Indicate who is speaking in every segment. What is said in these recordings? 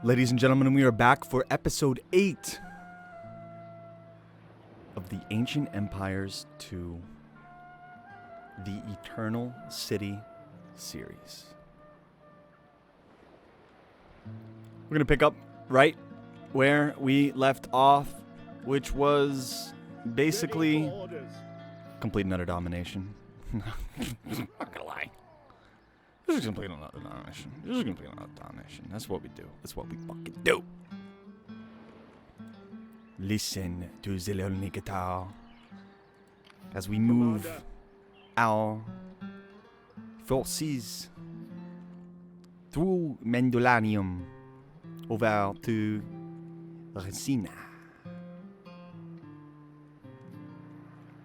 Speaker 1: Ladies and gentlemen, we are back for episode 8 of the Ancient Empires 2, the Eternal City series. We're going to pick up right where we left off, which was basically complete another domination. I'm not gonna lie. This is complete another domination. This is complete another domination. That's what we do. That's what we fucking do. Listen to the lonely guitar as we move our forces through Mendolanium over to Resina.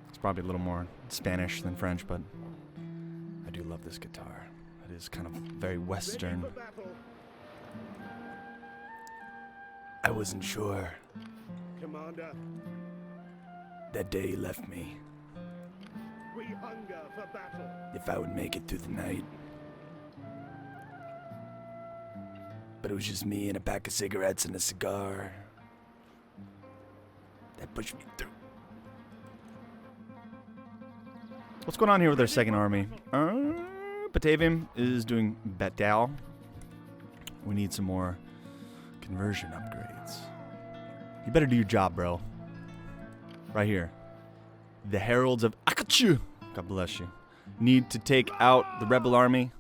Speaker 1: It's probably a little more Spanish than French, but I do love this guitar. It is kind of very Western. I wasn't sure.
Speaker 2: Commander,
Speaker 1: That day left me.
Speaker 2: we hunger for battle.
Speaker 1: If I would make it through the night. But it was just me and a pack of cigarettes and a cigar that pushed me through. What's going on here with our second army? Batavium is doing Betal. We need some more conversion upgrades. You better do your job, bro. Right here. The Heralds of Akachu. God bless you. Need to take out the rebel army.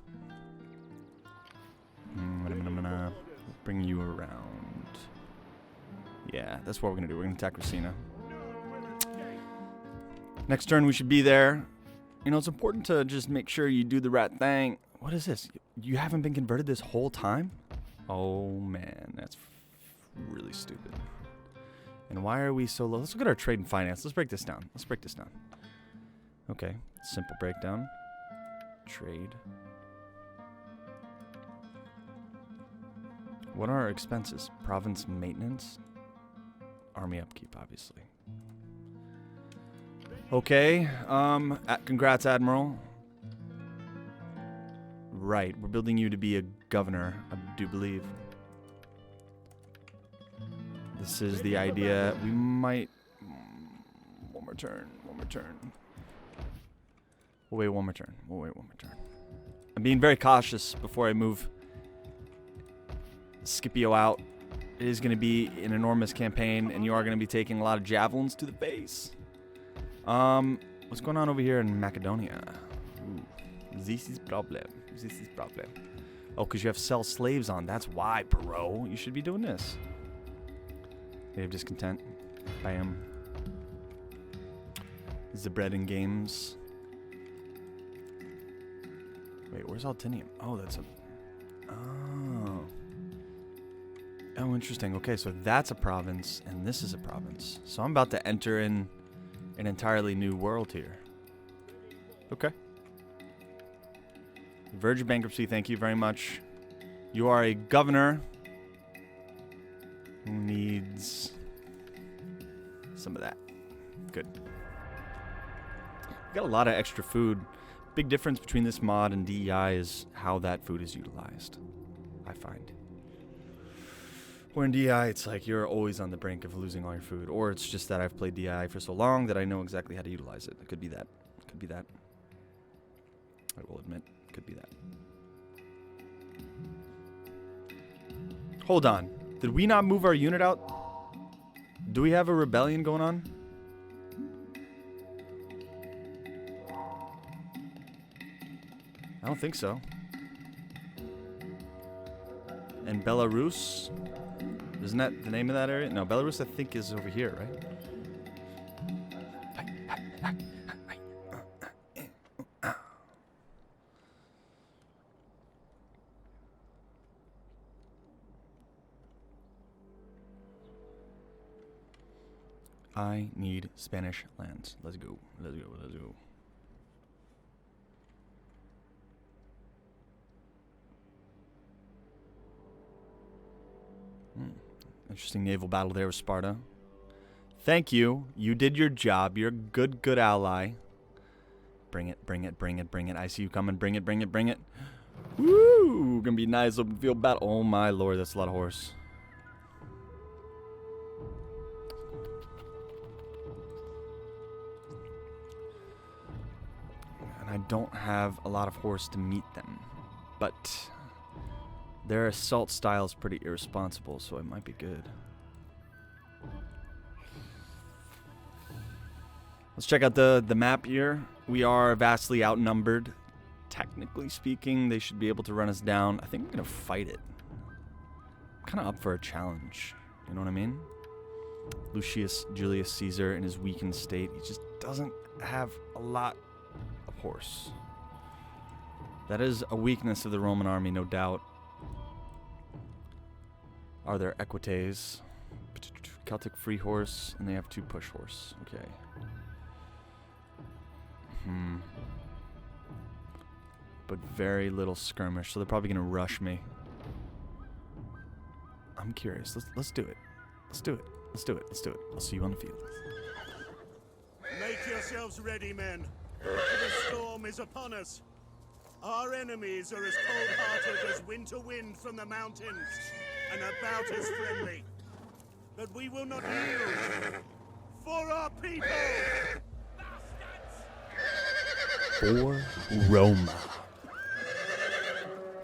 Speaker 1: I'm gonna bring you around. Yeah, that's what we're gonna do. We're gonna attack Resina. Next turn we should be there. You know, it's important to just make sure you do the right thing. What is this? You haven't been converted this whole time? Oh man, that's really stupid. And why are we so low? Let's look at our trade and finance. Let's break this down. Okay, simple breakdown. Trade. What are our expenses? Province maintenance? Army upkeep, obviously. Okay, congrats, Admiral. Right, we're building you to be a governor, I do believe. This is the idea. We might... One more turn. We'll wait one more turn. I'm being very cautious before I move Scipio out. It is going to be an enormous campaign, and you are going to be taking a lot of javelins to the face. What's going on over here in Macedonia? Ooh, this is problem. Oh, because you have sell slaves on. That's why, bro. You should be doing this. They have discontent. Bam. The bread and games. Wait, where's Altinium? Oh, that's a... Oh. Oh, interesting. Okay, so that's a province, and this is a province. So I'm about to enter in an entirely new world here. Okay. Verge of bankruptcy, thank you very much. You are a governor who needs some of that. Good. Got a lot of extra food. Big difference between this mod and DEI is how that food is utilized, I find. Or in DI, it's like you're always on the brink of losing all your food. Or it's just that I've played DI for so long that I know exactly how to utilize it. It could be that. I will admit, it could be that. Hold on. Did we not move our unit out? Do we have a rebellion going on? I don't think so. And Belarus? Isn't that the name of that area? No, Belarus I think is over here, right? I need Spanish lands. Let's go. Interesting naval battle there with Sparta. Thank you. You did your job. You're a good ally. Bring it. I see you coming. Bring it. Woo! Gonna be a nice open field battle. Oh my lord, that's a lot of horse. And I don't have a lot of horse to meet them. But their assault style is pretty irresponsible, so it might be good. Let's check out the map here. We are vastly outnumbered. Technically speaking, they should be able to run us down. I think I'm going to fight it. I'm kind of up for a challenge. You know what I mean? Lucius Julius Caesar in his weakened state. He just doesn't have a lot of horse. That is a weakness of the Roman army, no doubt. Are there equites? Celtic free horse, and they have 2 push horse. Okay. But very little skirmish, so they're probably gonna rush me. I'm curious. Let's do it. Let's do it. Let's do it. Let's do it. I'll see you on the field.
Speaker 2: Make yourselves ready, men. For the storm is upon us. Our enemies are as cold-hearted as winter wind from the mountains, and about as friendly. But we will not yield. For our people!
Speaker 1: For Roma.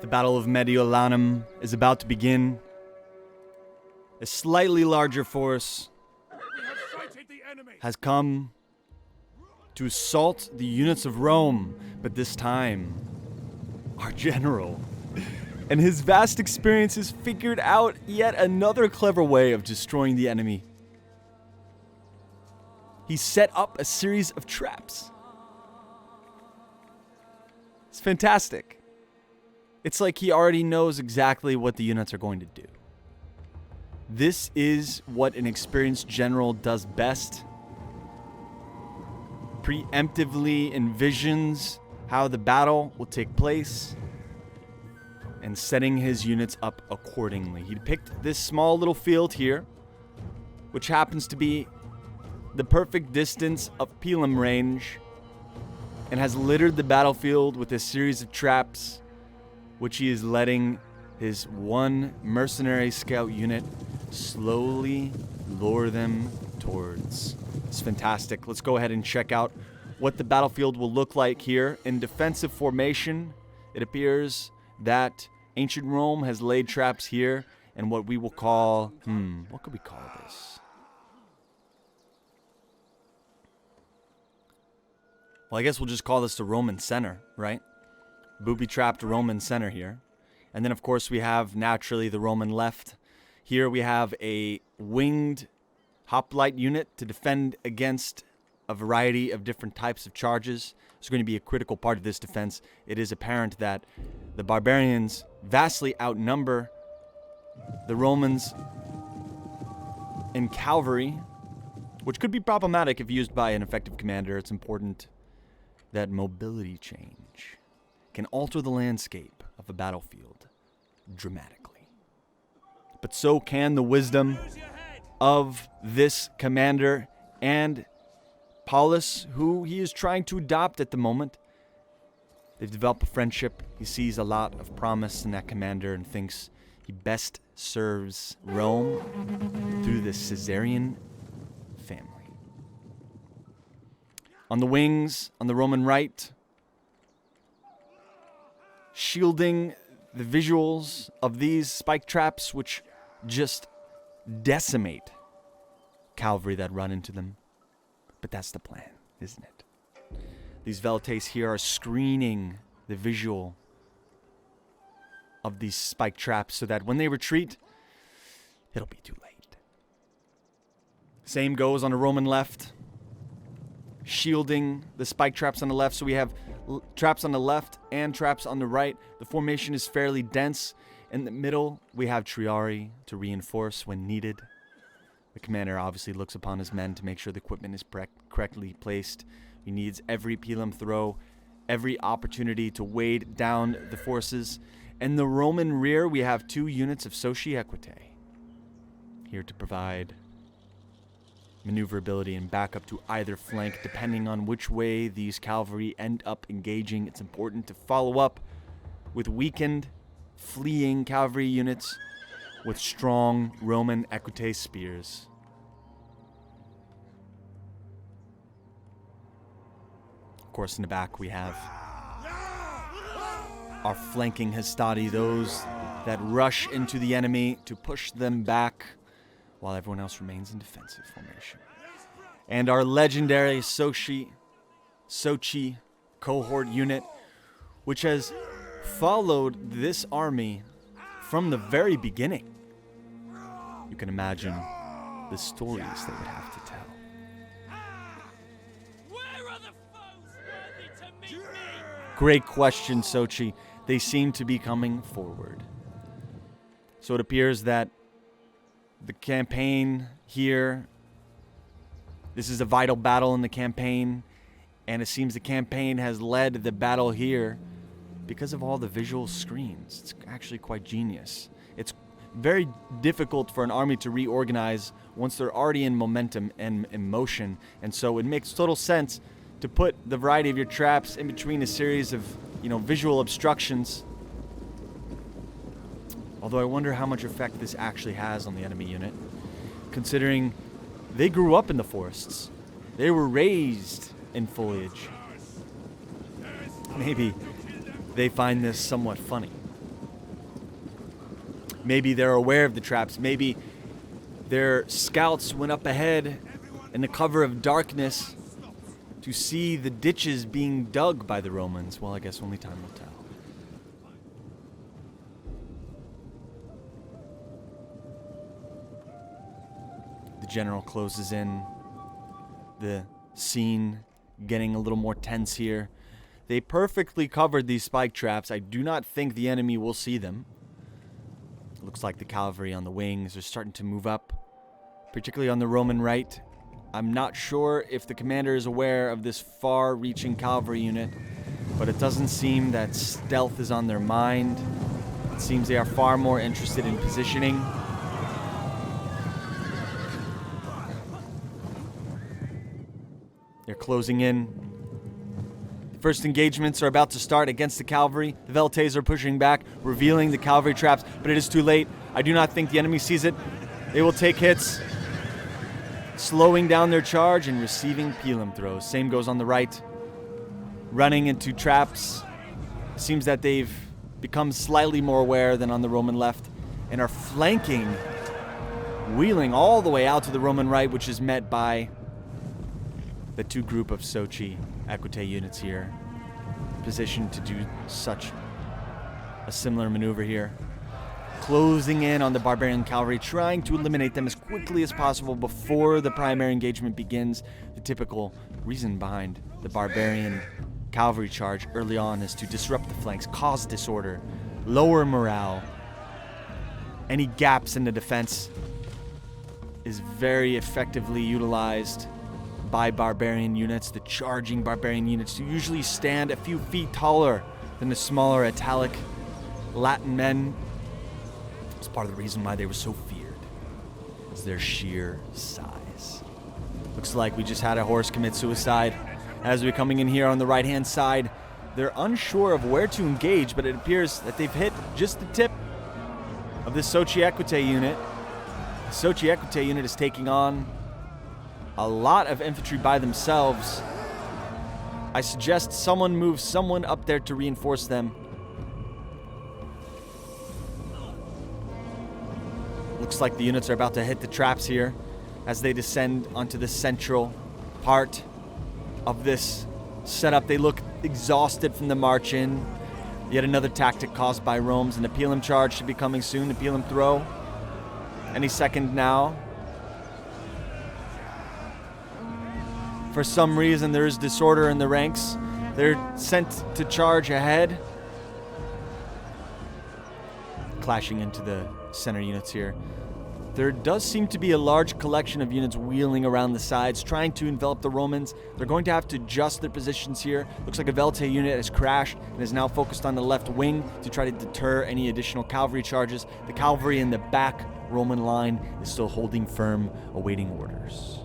Speaker 1: The Battle of Mediolanum is about to begin. A slightly larger force has come to assault the units of Rome, but this time, our general and his vast experience has figured out yet another clever way of destroying the enemy. He set up a series of traps. It's fantastic. It's like he already knows exactly what the units are going to do. This is what an experienced general does best. Preemptively envisions how the battle will take place and setting his units up accordingly. He picked this small little field here, which happens to be the perfect distance of Pelham range, and has littered the battlefield with a series of traps, which he is letting his 1 mercenary scout unit slowly lure them towards. It's fantastic. Let's go ahead and check out what the battlefield will look like here. In defensive formation, it appears that ancient Rome has laid traps here, and what we will call, what could we call this? Well, I guess we'll just call this the Roman center, right? Booby-trapped Roman center here. And then, of course, we have, naturally, the Roman left. Here we have a winged hoplite unit to defend against a variety of different types of charges. It's going to be a critical part of this defense. It is apparent that the barbarians vastly outnumber the Romans in cavalry, which could be problematic if used by an effective commander. It's important that mobility change can alter the landscape of a battlefield dramatically. But so can the wisdom of this commander and Paulus, who he is trying to adopt at the moment. They've developed a friendship. He sees a lot of promise in that commander and thinks he best serves Rome through the Caesarian family. On the wings, on the Roman right, shielding the visuals of these spike traps, which just decimate cavalry that run into them. But that's the plan, isn't it? These velites here are screening the visual of these spike traps so that when they retreat, it'll be too late. Same goes on the Roman left, shielding the spike traps on the left. So we have traps on the left and traps on the right. The formation is fairly dense. In the middle, we have Triarii to reinforce when needed. The commander obviously looks upon his men to make sure the equipment is correctly placed. He needs every pilum throw, every opportunity to wade down the forces. In the Roman rear, we have 2 units of Socii Equitae here to provide maneuverability and backup to either flank, depending on which way these cavalry end up engaging. It's important to follow up with weakened, fleeing cavalry units with strong Roman Equitae spears. Of course, in the back we have our flanking Hastati, those that rush into the enemy to push them back while everyone else remains in defensive formation. And our legendary Sochi cohort unit, which has followed this army from the very beginning. You can imagine the stories they would have to tell.
Speaker 3: Where are the foes worthy to meet me?
Speaker 1: Great question, Sochi. They seem to be coming forward. So it appears that the campaign here, this is a vital battle in the campaign, and it seems the campaign has led the battle here because of all the visual screens. It's actually quite genius. It's very difficult for an army to reorganize once they're already in momentum and in motion, and so it makes total sense to put the variety of your traps in between a series of, visual obstructions. Although I wonder how much effect this actually has on the enemy unit, considering they grew up in the forests. They were raised in foliage. Maybe they find this somewhat funny. Maybe they're aware of the traps. Maybe their scouts went up ahead in the cover of darkness to see the ditches being dug by the Romans. Well, I guess only time will tell. The general closes in, the scene getting a little more tense here. They perfectly covered these spike traps. I do not think the enemy will see them. It looks like the cavalry on the wings are starting to move up, particularly on the Roman right. I'm not sure if the commander is aware of this far-reaching cavalry unit, but it doesn't seem that stealth is on their mind. It seems they are far more interested in positioning. They're closing in. The first engagements are about to start against the cavalry. The Veltes are pushing back, revealing the cavalry traps, but it is too late. I do not think the enemy sees it. They will take hits, slowing down their charge and receiving Pilum throws. Same goes on the right. Running into traps. Seems that they've become slightly more aware than on the Roman left and are flanking, wheeling all the way out to the Roman right, which is met by the two group of Sochi Equite units here, positioned to do such a similar maneuver here. Closing in on the barbarian cavalry, trying to eliminate them as quickly as possible before the primary engagement begins. The typical reason behind the barbarian cavalry charge early on is to disrupt the flanks, cause disorder, lower morale. Any gaps in the defense is very effectively utilized by barbarian units. The charging barbarian units who usually stand a few feet taller than the smaller Italic Latin men. It's part of the reason why they were so feared, is their sheer size. Looks like we just had a horse commit suicide. As we're coming in here on the right-hand side, they're unsure of where to engage, but it appears that they've hit just the tip of this Sochi Equite unit. The Sochi Equite unit is taking on a lot of infantry by themselves. I suggest someone move someone up there to reinforce them. Looks like the units are about to hit the traps here as they descend onto the central part of this setup. They look exhausted from the march in. Yet another tactic caused by Rome's, and the Pilum charge should be coming soon. The Pilum throw any second now. For some reason, there is disorder in the ranks. They're sent to charge ahead. Clashing into the center units here. There does seem to be a large collection of units wheeling around the sides, trying to envelop the Romans. They're going to have to adjust their positions here. Looks like a Velte unit has crashed and is now focused on the left wing to try to deter any additional cavalry charges. The cavalry in the back Roman line is still holding firm, awaiting orders.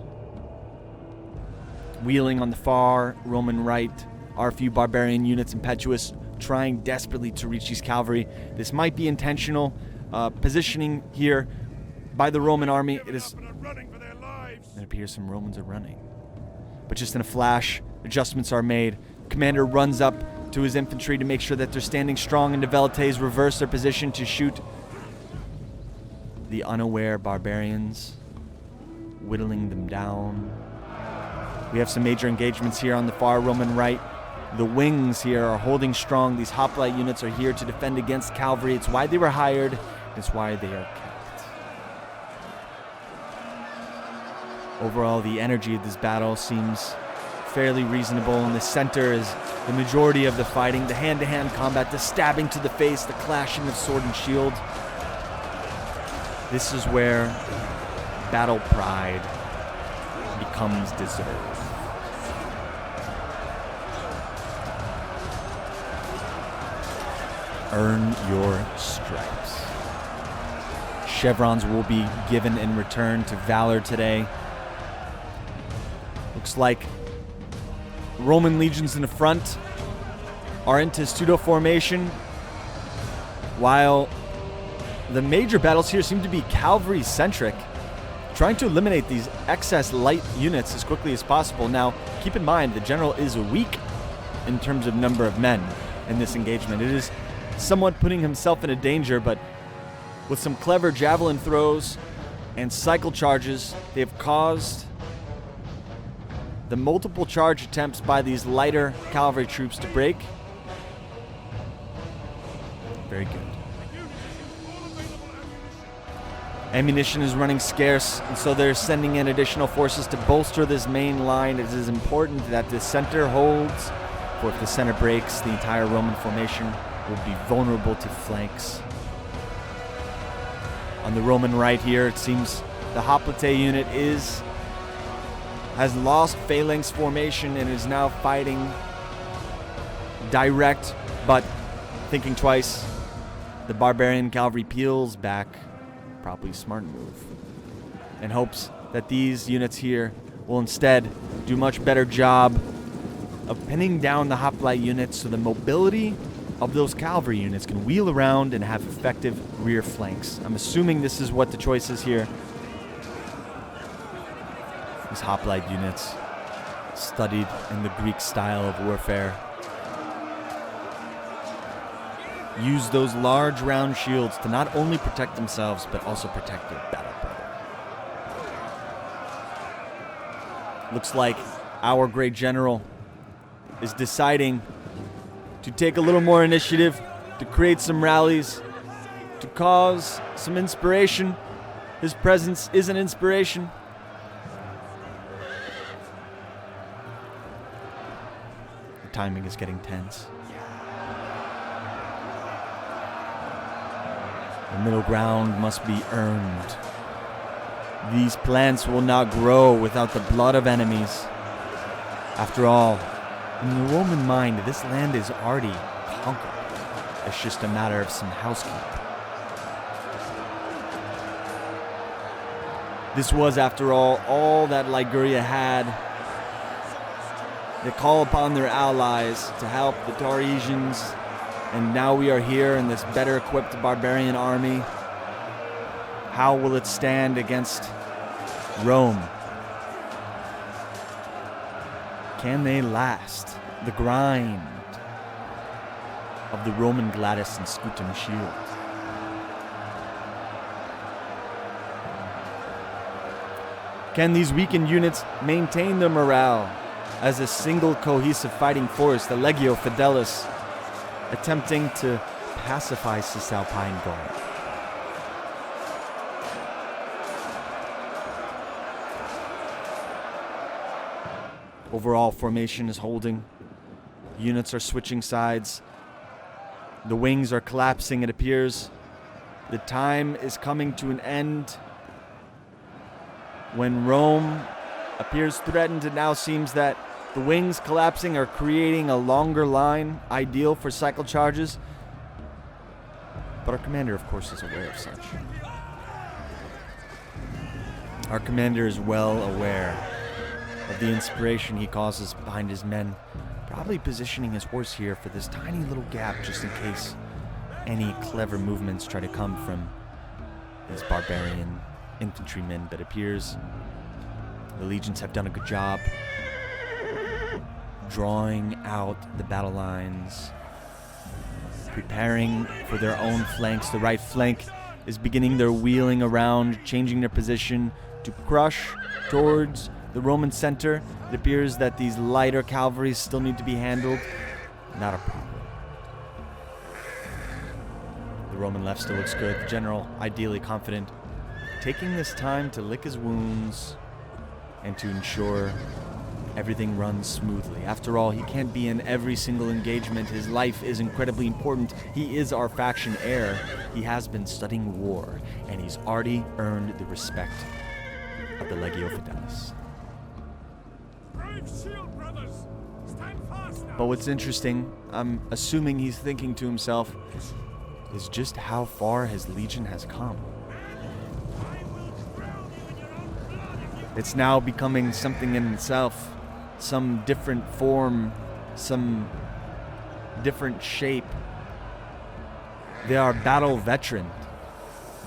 Speaker 1: Wheeling on the far Roman right are a few barbarian units, impetuous, trying desperately to reach these cavalry. This might be intentional positioning here by the Roman army. It appears some Romans are running. But just in a flash, adjustments are made. commander runs up to his infantry to make sure that they're standing strong, and the Velites reverse their position to shoot the unaware barbarians, whittling them down. We have some major engagements here on the far Roman right. The wings here are holding strong. These hoplite units are here to defend against cavalry. It's why they were hired. It's why they are kept. Overall, the energy of this battle seems fairly reasonable. In the center is the majority of the fighting, the hand-to-hand combat, the stabbing to the face, the clashing of sword and shield. This is where battle pride becomes deserved. Earn your stripes. Chevrons will be given in return to valor today. Looks like Roman legions in the front are in testudo formation, while the major battles here seem to be cavalry-centric, trying to eliminate these excess light units as quickly as possible. Now, keep in mind, the general is weak in terms of number of men in this engagement. It is somewhat putting himself into danger, but with some clever javelin throws and cycle charges, they have caused the multiple charge attempts by these lighter cavalry troops to break. Very good. Ammunition is running scarce, and so they're sending in additional forces to bolster this main line. It is important that the center holds, for if the center breaks, the entire Roman formation will be vulnerable to flanks. On the Roman right here, it seems the hoplite unit has lost phalanx formation and is now fighting direct, but thinking twice. The barbarian cavalry peels back, probably a smart move, and hopes that these units here will instead do a much better job of pinning down the hoplite units so the mobility of those cavalry units can wheel around and have effective rear flanks. I'm assuming this is what the choice is here. These hoplite units, studied in the Greek style of warfare, use those large round shields to not only protect themselves, but also protect their battle brother. Looks like our great general is deciding to take a little more initiative, to create some rallies, to cause some inspiration. His presence is an inspiration. The timing is getting tense. The middle ground must be earned. These plants will not grow without the blood of enemies. After all, in the Roman mind, this land is already conquered. It's just a matter of some housekeeping. This was, after all that Liguria had. They call upon their allies to help the Tauresians, and now we are here in this better equipped barbarian army. How will it stand against Rome? Can they last the grind of the Roman gladius and scutum shield? Can these weakened units maintain their morale as a single cohesive fighting force, the Legio Fidelis, attempting to pacify Cisalpine Gaul? Overall formation is holding. Units are switching sides. The wings are collapsing, it appears. The time is coming to an end. When Rome appears threatened, it now seems that the wings collapsing are creating a longer line, ideal for cycle charges. But our commander, of course, is aware of such. Our commander is well aware of the inspiration he causes behind his men, probably positioning his horse here for this tiny little gap just in case any clever movements try to come from these barbarian infantrymen. But it appears the legions have done a good job drawing out the battle lines, preparing for their own flanks. The right flank is beginning their wheeling around, changing their position to crush towards the Roman center. It appears that these lighter cavalry still need to be handled. Not a problem. The Roman left still looks good. The general, ideally confident, taking this time to lick his wounds and to ensure everything runs smoothly. After all, he can't be in every single engagement. His life is incredibly important. He is our faction heir. He has been studying war, and he's already earned the respect of the Legio Fidelis.
Speaker 3: Brave shield brothers, stand fast now.
Speaker 1: But what's interesting, I'm assuming he's thinking to himself, is just how far his legion has come. It's now becoming something in itself, some different form, some different shape. They are battle veteran,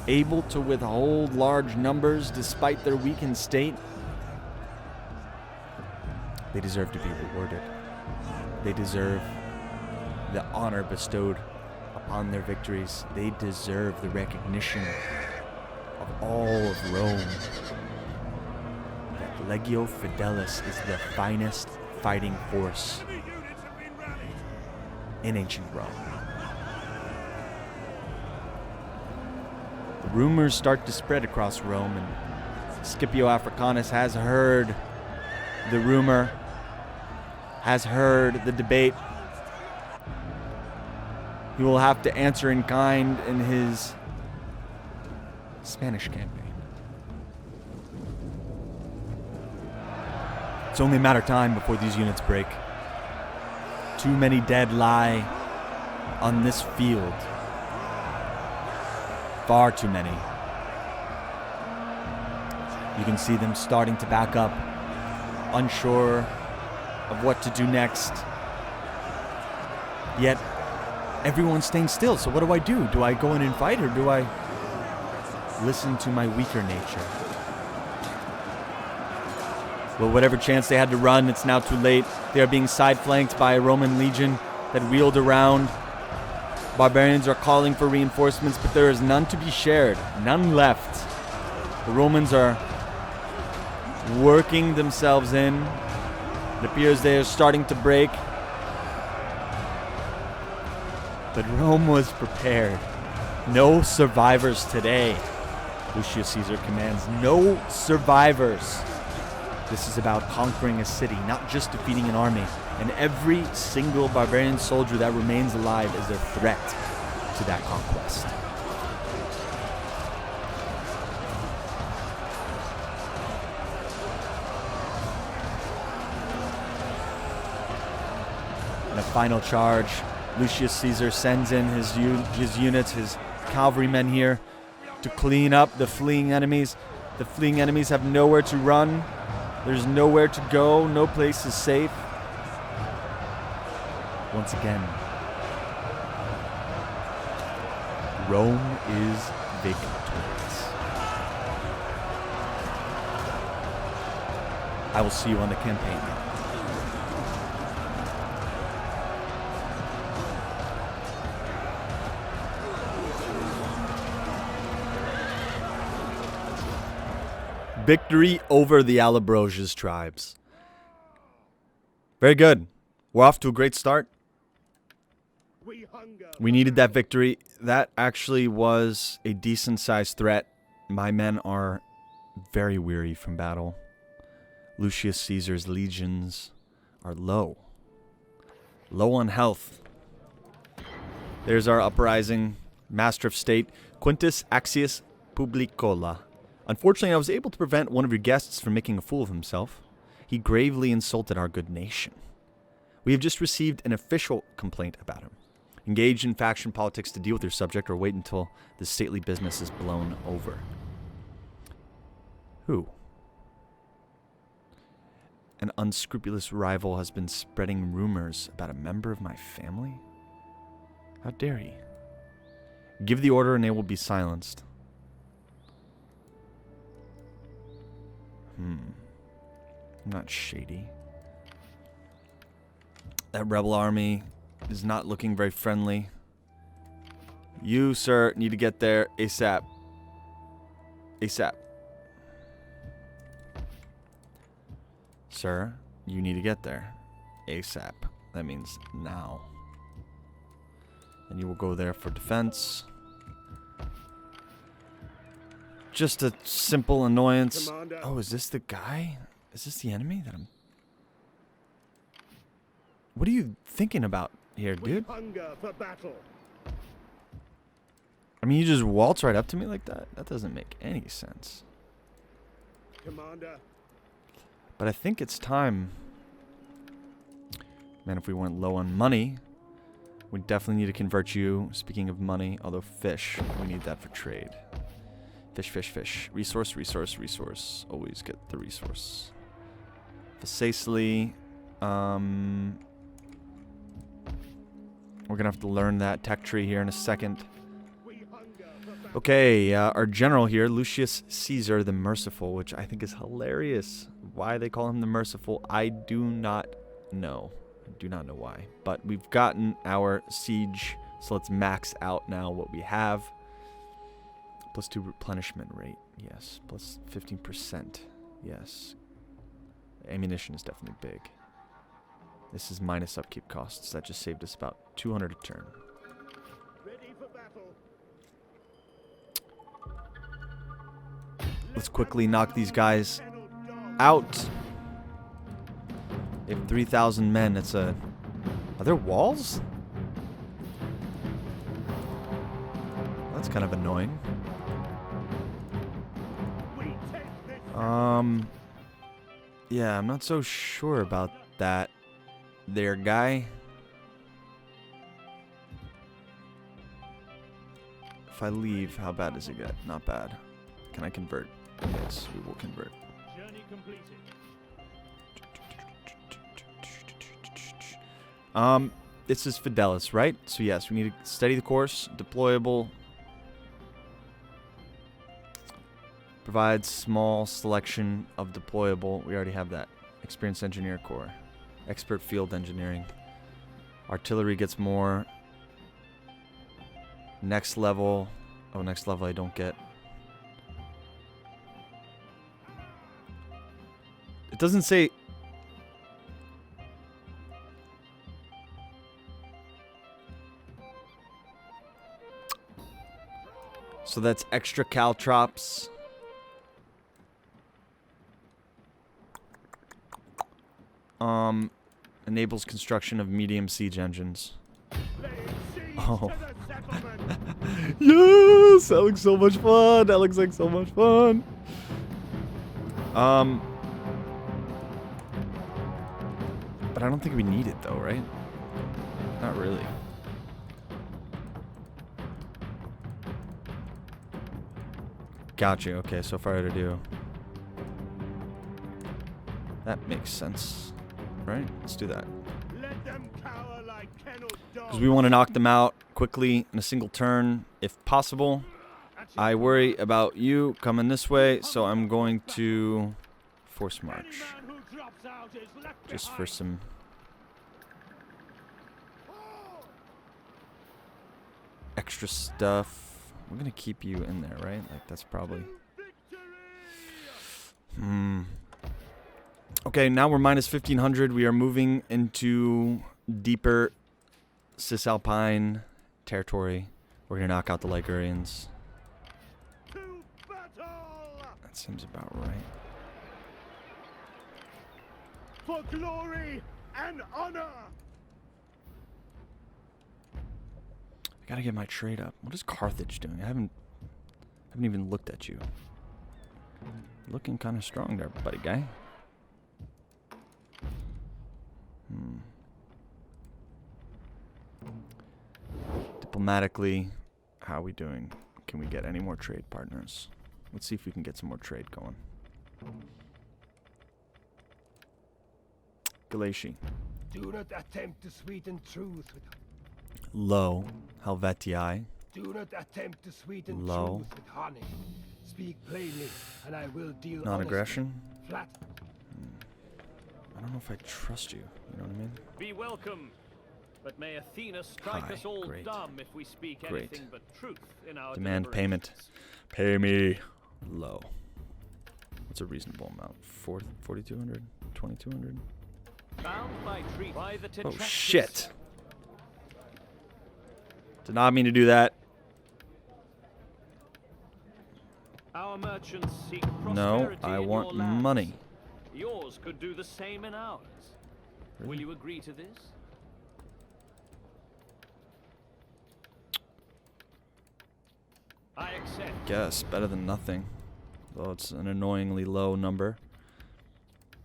Speaker 1: able to withhold large numbers despite their weakened state. They deserve to be rewarded. They deserve the honor bestowed upon their victories. They deserve the recognition of all of Rome. That Legio Fidelis is the finest fighting force in ancient Rome. The rumors start to spread across Rome, and Scipio Africanus has heard the rumor, has heard the debate. He will have to answer in kind in his Spanish campaign. It's only a matter of time before these units break. Too many dead lie on this field. Far too many. You can see them starting to back up, unsure of what to do next. Yet, everyone's staying still, so what do? Do I go in and fight, or do I listen to my weaker nature? Well, whatever chance they had to run, it's now too late. They are being side-flanked by a Roman legion that wheeled around. Barbarians are calling for reinforcements, but there is none to be shared, none left. The Romans are working themselves in. It appears they are starting to break. But Rome was prepared. No survivors today. Lucius Caesar commands, no survivors. This is about conquering a city, not just defeating an army. And every single barbarian soldier that remains alive is a threat to that conquest. In a final charge, Lucius Caesar sends in his units, his cavalrymen here, to clean up the fleeing enemies. The fleeing enemies have nowhere to run. There's nowhere to go. No place is safe. Once again, Rome is victorious. I will see you on the campaign. Victory over the Allobroges tribes. Very good. We're off to a great start. We needed that victory. That actually was a decent-sized threat. My men are very weary from battle. Lucius Caesar's legions are low. Low on health. There's our uprising master of state, Quintus Axius Publicola. Unfortunately, I was able to prevent one of your guests from making a fool of himself. He gravely insulted our good nation. We have just received an official complaint about him. Engage in faction politics to deal with your subject, or wait until the stately business is blown over. Who? An unscrupulous rival has been spreading rumors about a member of my family? How dare he? Give the order and they will be silenced. Not shady. That rebel army is not looking very friendly. You, sir, need to get there ASAP. ASAP. Sir, you need to get there ASAP. That means now. And you will go there for defense. Just a simple annoyance.
Speaker 2: Commander.
Speaker 1: Oh, is this the guy? Is this the enemy that I'm... What are you thinking about here,
Speaker 2: We
Speaker 1: dude?
Speaker 2: hunger for battle.
Speaker 1: I mean, you just waltz right up to me like that? That doesn't make any sense.
Speaker 2: Commander.
Speaker 1: But I think it's time. Man, if we went low on money, we definitely need to convert you. Speaking of money, although fish, we need that for trade. Fish, fish, fish. Resource, resource, resource. Always get the resource. Facilely. We're gonna have to learn that tech tree here in a second.
Speaker 2: We hunger for battle.
Speaker 1: Okay, our general here, Lucius Caesar the Merciful, which I think is hilarious. Why they call him the Merciful, I do not know. I do not know why. But we've gotten our siege, so let's max out now what we have. +2 replenishment rate, yes. +15%, yes. Ammunition is definitely big. This is minus upkeep costs. That just saved us about 200 a turn.
Speaker 2: Ready for battle.
Speaker 1: Let's quickly knock these guys out. They have 3,000 men. It's a... Are there walls? That's kind of annoying.
Speaker 2: We take this.
Speaker 1: Yeah, I'm not so sure about that there, guy. If I leave, how bad does it get? Not bad. Can I convert? Yes, we will convert.
Speaker 3: Journey completed.
Speaker 1: This is Fidelis, right? So yes, we need to study the course, deployable. Provides small selection of deployable. We already have that. Experienced engineer corps. Expert field engineering. Artillery gets more. Next level. Oh, next level I don't get. It doesn't say... So that's extra caltrops. Enables construction of medium siege engines.
Speaker 2: Laying siege
Speaker 1: Oh.
Speaker 2: to the settlement.
Speaker 1: Yes! That looks so much fun! That looks like so much fun! But I don't think we need it though, right? Not really. Gotcha. Okay, so far to do. That makes sense. Right? Let's do that.
Speaker 2: Let them cower like kennelled dogs.
Speaker 1: Because we want to knock them out quickly in a single turn, if possible. I worry about you coming this way, so I'm going to force march.
Speaker 2: Any man who drops out is left
Speaker 1: Just for
Speaker 2: behind.
Speaker 1: some... extra stuff. We're going to keep you in there, right? Like, that's probably... Okay, now we're minus 1,500. We are moving into deeper Cisalpine territory. We're going to knock out the Ligurians.
Speaker 2: To battle
Speaker 1: That seems about right.
Speaker 2: for glory and honor.
Speaker 1: I gotta get my trade up. What is Carthage doing? I haven't even looked at you. Looking kind of strong there, buddy guy. Diplomatically, how are we doing? Can we get any more trade partners? Let's see if we can get some more trade going. Galatia.
Speaker 4: Do not attempt to sweeten truth with
Speaker 1: Low. Helvetii.
Speaker 4: do not attempt to sweeten
Speaker 1: Low.
Speaker 4: truth with honey. Speak plainly, and I will deal
Speaker 1: Non-aggression.
Speaker 4: honestly. Flat.
Speaker 1: I don't know if I trust you. You know what I mean?
Speaker 5: Be welcome. But may Athena strike
Speaker 1: Hi,
Speaker 5: us all
Speaker 1: great.
Speaker 5: dumb if we speak
Speaker 1: Great.
Speaker 5: anything but truth in our
Speaker 1: Demand payment.
Speaker 5: deliberations.
Speaker 1: Pay me. Low. What's a reasonable amount? 4,200? 2,200?
Speaker 5: Bound by treaty by the
Speaker 1: Oh,
Speaker 5: Tetractys.
Speaker 1: shit. Did not mean to do that.
Speaker 5: Our merchants seek
Speaker 1: No,
Speaker 5: prosperity
Speaker 1: I
Speaker 5: in
Speaker 1: want
Speaker 5: your lands.
Speaker 1: money.
Speaker 5: Yours could do the same in ours. Will you agree to this? I accept.
Speaker 1: Guess. Better than nothing. Though it's an annoyingly low number.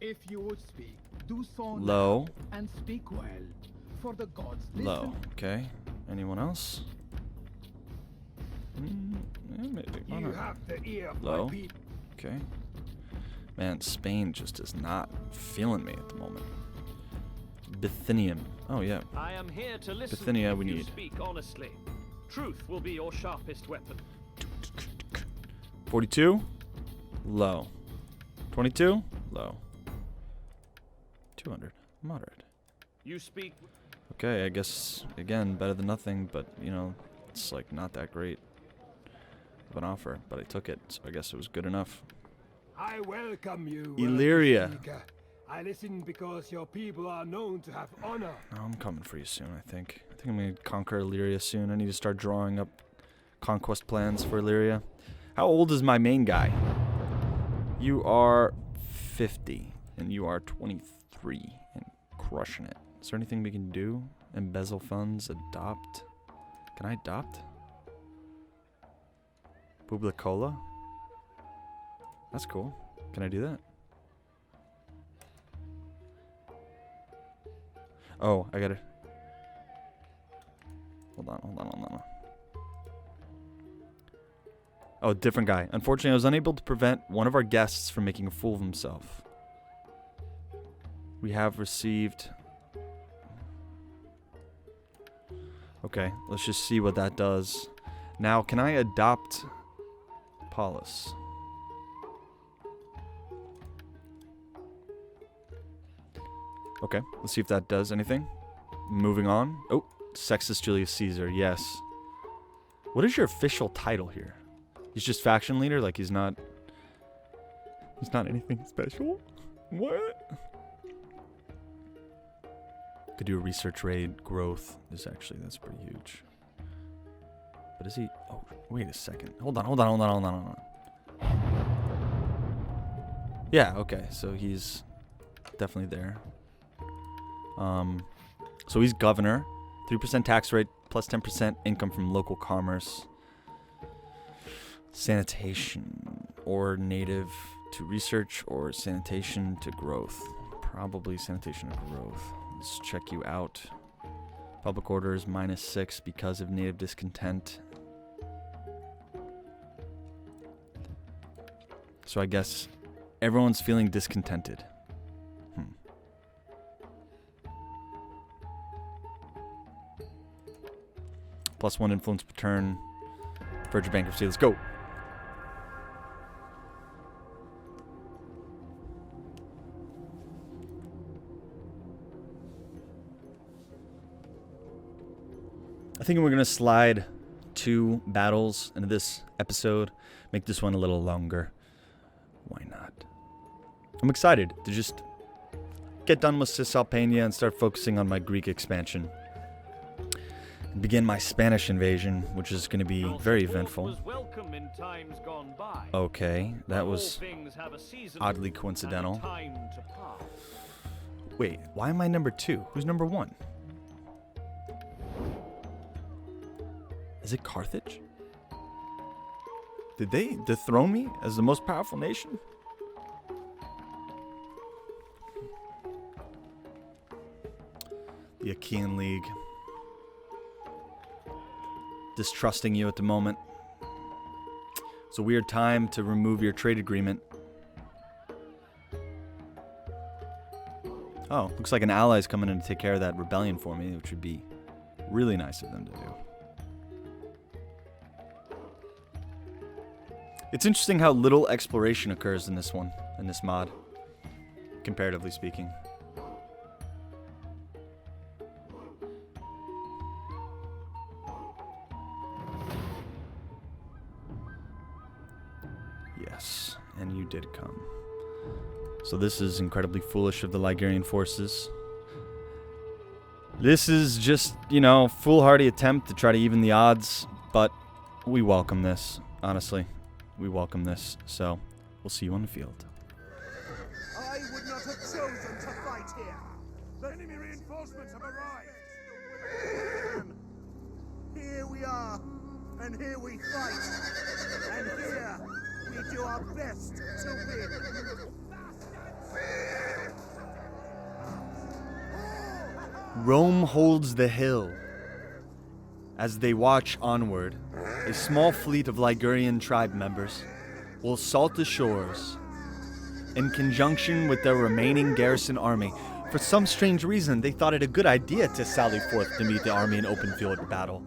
Speaker 6: If you would speak, do so
Speaker 1: Low.
Speaker 6: now and speak well, for the gods
Speaker 1: Low.
Speaker 6: listen.
Speaker 1: Okay. Anyone else? Yeah, maybe. Why
Speaker 4: You
Speaker 1: not?
Speaker 4: have the ear of
Speaker 1: Low.
Speaker 4: my people.
Speaker 1: Okay. Man, Spain just is not feeling me at the moment. Bithynium. Oh, yeah.
Speaker 5: I am here to listen
Speaker 1: Bithynia
Speaker 5: if
Speaker 1: we
Speaker 5: you
Speaker 1: need.
Speaker 5: speak honestly. Truth will be your sharpest weapon.
Speaker 1: 42? Low. 22? Low. 200. Moderate.
Speaker 5: You speak
Speaker 1: Okay, I guess, again, better than nothing, but, you know, it's like not that great of an offer, but I took it, so I guess it was good enough.
Speaker 4: I welcome you.
Speaker 1: Illyria.
Speaker 4: Speaker. I listen because your people are known to have honor.
Speaker 1: No, I'm coming for you soon, I think. I think I'm going to conquer Illyria soon. I need to start drawing up conquest plans for Illyria. How old is my main guy? You are 50, and you are 23, and crushing it. Is there anything we can do? Embezzle funds, adopt. Can I adopt? Publicola? That's cool. Can I do that? Oh, I gotta... Hold on. Oh, different guy. Unfortunately, I was unable to prevent one of our guests from making a fool of himself. We have received... Okay, let's just see what that does. Now, can I adopt Paulus? Okay, let's see if that does anything. Moving on. Oh, Sextus Julius Caesar, yes. What is your official title here? He's just faction leader? Like he's not anything special? What? Could do a research raid, growth. That's pretty huge. But is he... Oh, wait a second. Hold on. Yeah, okay. So he's definitely there. So he's governor. 3% tax rate, plus 10% income from local commerce. Sanitation, or native to research, or sanitation to growth. Probably sanitation to growth. Let's check you out. Public orders -6 because of native discontent. So I guess everyone's feeling discontented. +1 influence per turn. Verge of bankruptcy. Let's go. I think we're going to slide 2 battles into this episode. Make this one a little longer. Why not? I'm excited to just get done with Cisalpania and start focusing on my Greek expansion. And begin my Spanish invasion, which is going to be very eventful.
Speaker 5: Was welcome in times gone by.
Speaker 1: Okay, that
Speaker 5: All
Speaker 1: was
Speaker 5: things have a season
Speaker 1: oddly
Speaker 5: and a
Speaker 1: coincidental.
Speaker 5: time to pass.
Speaker 1: Wait, why am I number 2? Who's number 1? Is it Carthage? Did they dethrone me as the most powerful nation? The Achaean League. Distrusting you at the moment. It's a weird time to remove your trade agreement. Oh, looks like an ally's coming in to take care of that rebellion for me, which would be really nice of them to do. It's interesting how little exploration occurs in this one, in this mod, comparatively speaking. Yes, and you did come. So this is incredibly foolish of the Ligurian forces. This is just, foolhardy attempt to try to even the odds, but we welcome this, honestly. We welcome this, so we'll see you on the field.
Speaker 2: I would not have chosen to fight here.
Speaker 3: The enemy reinforcements have arrived.
Speaker 2: Here we are, and here we fight, and here we do our best to win.
Speaker 1: Rome holds the hill. As they watch onward, a small fleet of Ligurian tribe members will assault the shores in conjunction with their remaining garrison army. For some strange reason, they thought it a good idea to sally forth to meet the army in open field battle.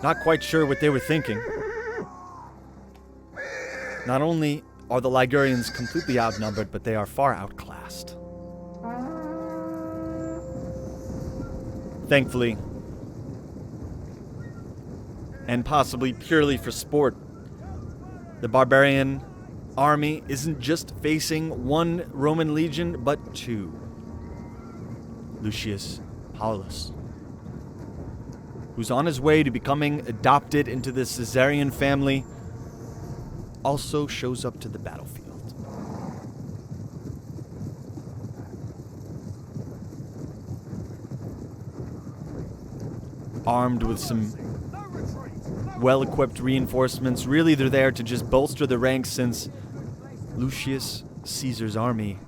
Speaker 1: Not quite sure what they were thinking. Not only are the Ligurians completely outnumbered, but they are far outclassed. Thankfully, and possibly purely for sport, the barbarian army isn't just facing one Roman legion, but two. Lucius Paulus, who's on his way to becoming adopted into the Caesarian family, also shows up to the battlefield. Armed with some well-equipped reinforcements. Really, they're there to just bolster the ranks since Lucius Caesar's army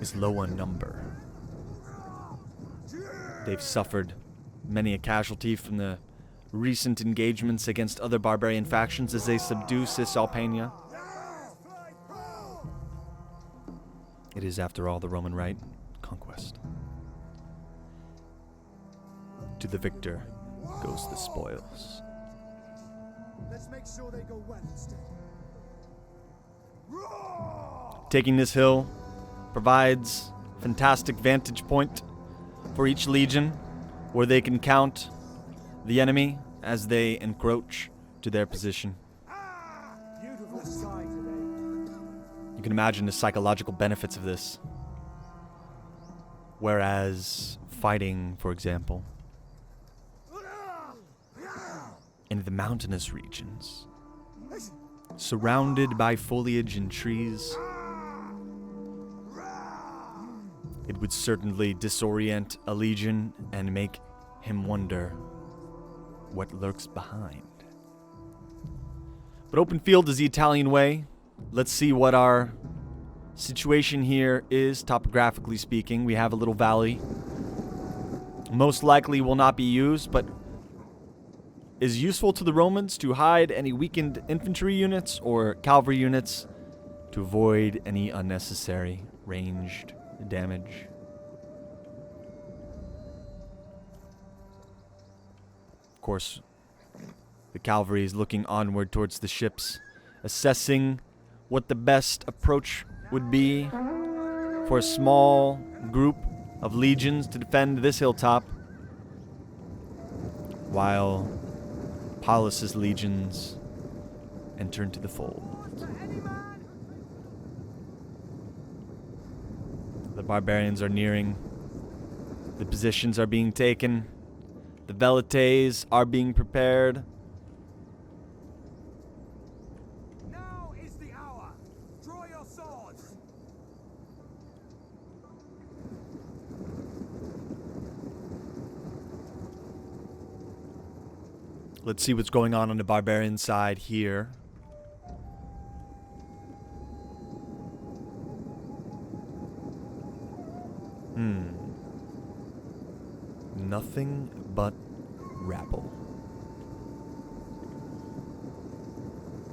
Speaker 1: is low on number. They've suffered many a casualty from the recent engagements against other barbarian factions as they subdue Cisalpania. It is, after all, the Roman rite, conquest. To the victor goes the spoils.
Speaker 2: Let's make sure they go well instead.
Speaker 1: Taking this hill provides fantastic vantage point for each legion, where they can count the enemy as they encroach to their position.
Speaker 2: Beautiful sight today.
Speaker 1: You can imagine the psychological benefits of this. Whereas fighting, for example, in the mountainous regions, surrounded by foliage and trees, it would certainly disorient a legion and make him wonder what lurks behind. But open field is the Italian way. Let's see what our situation here is, topographically speaking. We have a little valley. Most likely will not be used, but is useful to the Romans to hide any weakened infantry units or cavalry units to avoid any unnecessary ranged damage. Of course, the cavalry is looking onward towards the ships, assessing what the best approach would be for a small group of legions to defend this hilltop, while Paulus's legions enter into the fold. The barbarians are nearing. The positions are being taken. The velites are being prepared.
Speaker 3: Now is the hour. Draw your swords.
Speaker 1: Let's see what's going on the barbarian side here. Nothing but rabble.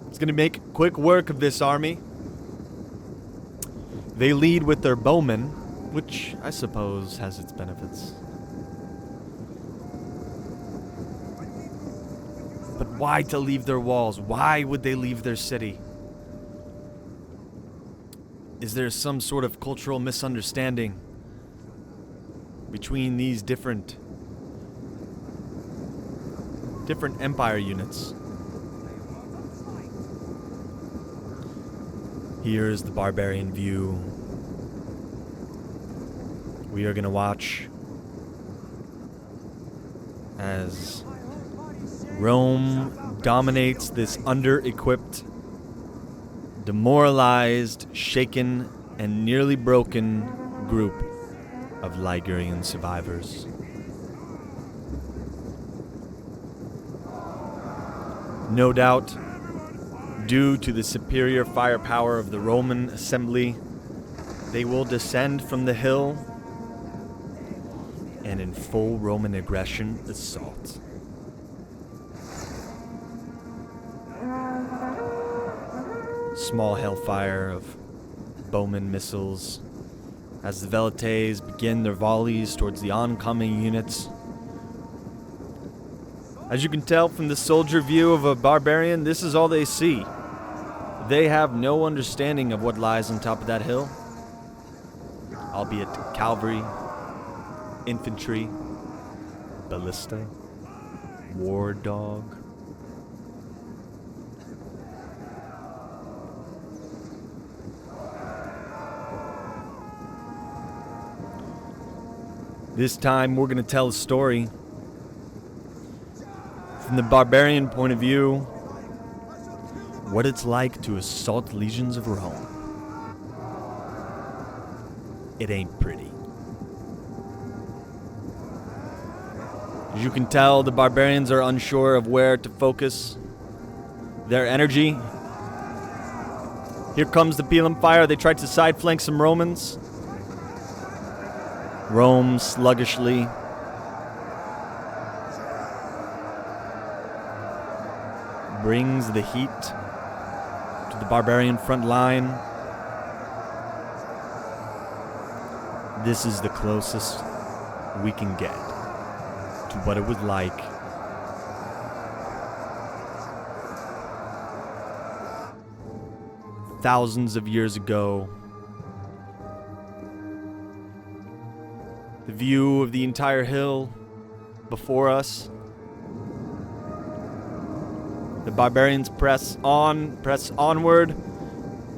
Speaker 1: It's going to make quick work of this army. They lead with their bowmen, which I suppose has its benefits. But why to leave their walls? Why would they leave their city? Is there some sort of cultural misunderstanding between these different empire units? Here's the barbarian view. We are gonna watch as Rome dominates this under-equipped, demoralized, shaken, and nearly broken group of Ligurian survivors. No doubt, due to the superior firepower of the Roman assembly, they will descend from the hill and in full Roman aggression assault. Small hellfire of bowman missiles as the Velites begin their volleys towards the oncoming units. As you can tell from the soldier view of a barbarian, this is all they see. They have no understanding of what lies on top of that hill, albeit cavalry, infantry, ballista, war dog. This time we're going to tell a story from the barbarian point of view, what it's like to assault legions of Rome. It ain't pretty. As you can tell, the barbarians are unsure of where to focus their energy. Here comes the Pilum fire. They tried to side flank some Romans. Rome sluggishly brings the heat to the barbarian front line. This is the closest we can get to what it was like thousands of years ago. The view of the entire hill before us. The barbarians press onward,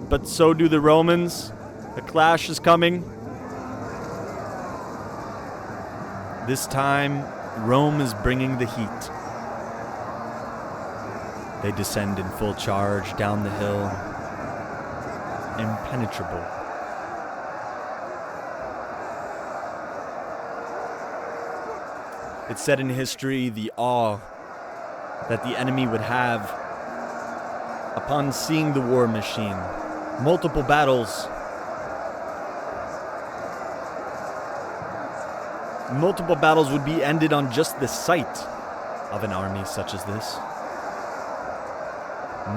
Speaker 1: but so do the Romans. A clash is coming. This time, Rome is bringing the heat. They descend in full charge down the hill, impenetrable. It's said in history the awe that the enemy would have upon seeing the war machine. Multiple battles. Multiple battles would be ended on just the sight of an army such as this.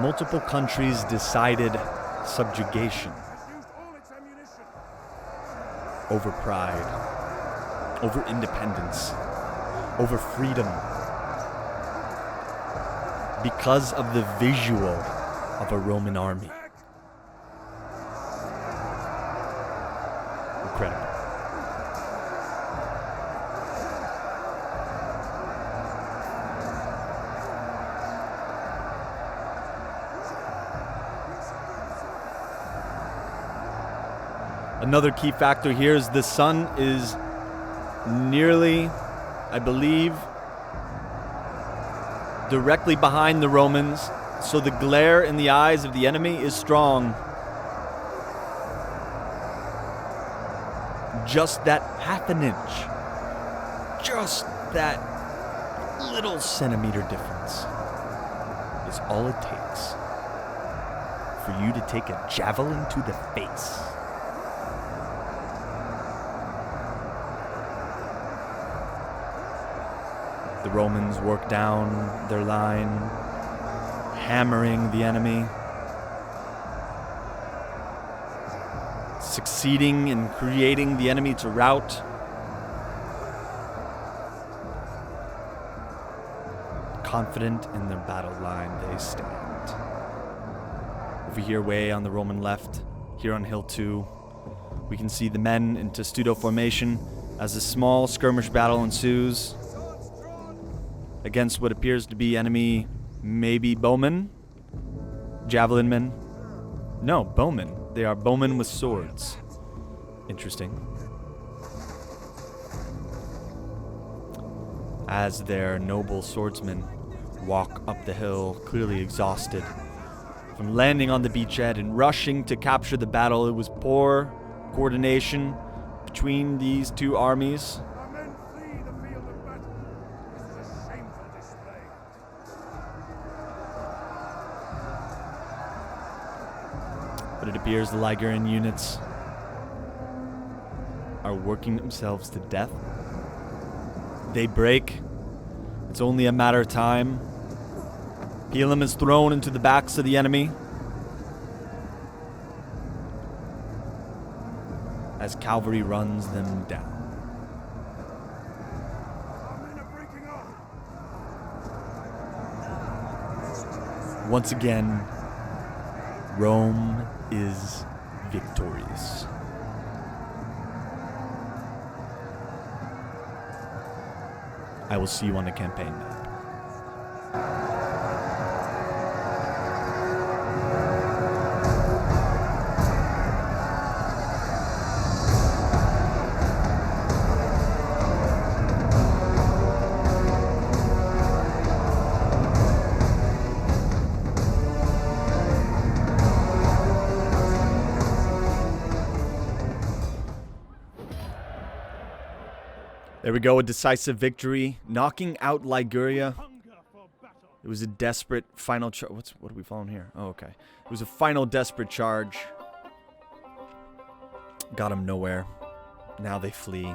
Speaker 1: Multiple countries decided subjugation over pride, over independence, over freedom, because of the visual of a Roman army. Incredible. Another key factor here is the sun is nearly, I believe, directly behind the Romans, so the glare in the eyes of the enemy is strong. Just that half an inch, just that little centimeter difference is all it takes for you to take a javelin to the face. The Romans work down their line, hammering the enemy, succeeding in creating the enemy to rout. Confident in their battle line, they stand. Over here, way on the Roman left, here on Hill 2, we can see the men in testudo formation as a small skirmish battle ensues against what appears to be enemy, maybe bowmen, javelin men, No, bowmen. They are bowmen with swords. Interesting. As their noble swordsmen walk up the hill, clearly exhausted from landing on the beachhead and rushing to capture the battle. It was poor coordination between these two armies.
Speaker 3: Our men flee the field of battle. This is a shameful display.
Speaker 1: But it appears the Ligurian units are working themselves to death. They break. It's only a matter of time. Pelem is thrown into the backs of the enemy as cavalry runs them down.
Speaker 3: Our men are breaking off.
Speaker 1: Once again, Rome is victorious. I will see you on the campaign map. There we go, a decisive victory, knocking out Liguria.
Speaker 2: Hunger for battle.
Speaker 1: It was a desperate final charge. What are we following here? Oh, okay. It was a final desperate charge. Got them nowhere. Now they flee.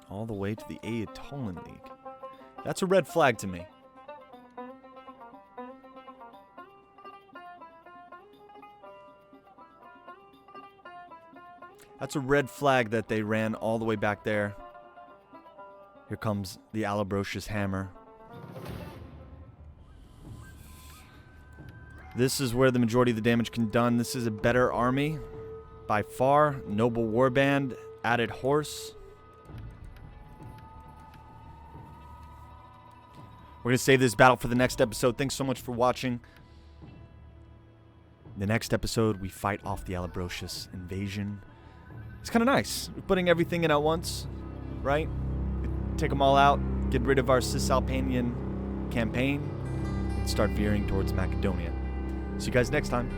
Speaker 1: All the way to the Aetolan League. That's a red flag to me. That's a red flag that they ran all the way back there. Here comes the Alabrocious hammer. This is where the majority of the damage can be done. This is a better army by far. Noble warband, added horse. We're going to save this battle for the next episode. Thanks so much for watching. The next episode, we fight off the Alabrocious invasion. It's kind of nice. We're putting everything in at once, right? Take them all out, get rid of our Cisalpinian campaign, and start veering towards Macedonia. See you guys next time.